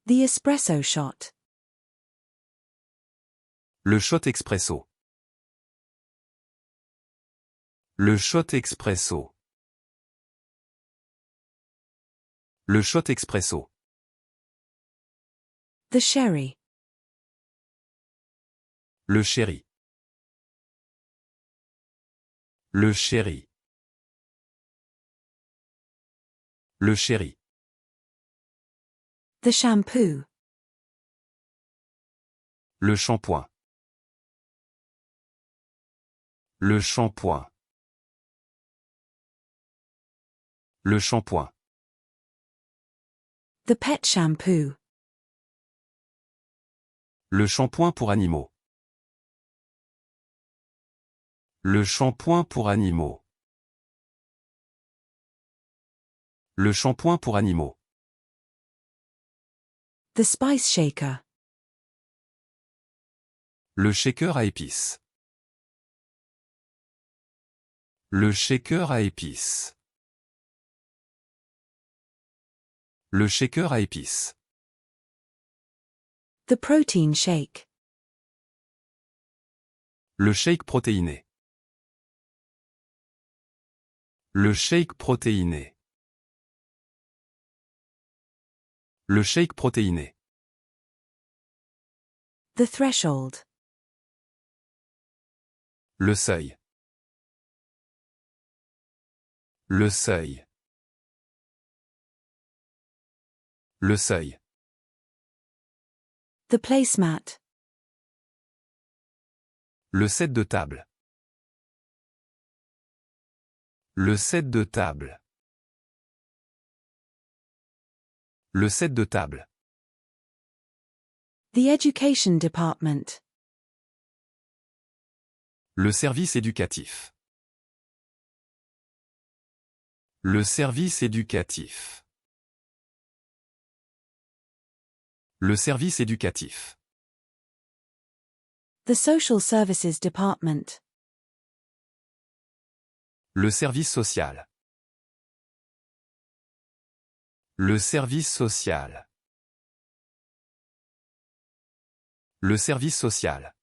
The espresso shot. Le shot expresso. Le shot expresso. Le shot expresso. The sherry. Le sherry. Le sherry. Le sherry. The shampoo. Le shampoing. Le shampoing. Le shampoing. The pet shampoo. Le shampoing pour animaux. Le shampoing pour animaux. Le shampoing pour animaux. The spice shaker. Le shaker à épices. Le shaker à épices. Le shaker à épices. The protein shake. Le shake protéiné. Le shake protéiné. Le shake protéiné. The threshold. Le seuil. Le seuil. Le seuil. The placemat. Le set de table. Le set de table. Le set de table. The education department. Le service éducatif. Le service éducatif. Le service éducatif. The social services department. Le service social. Le service social. Le service social.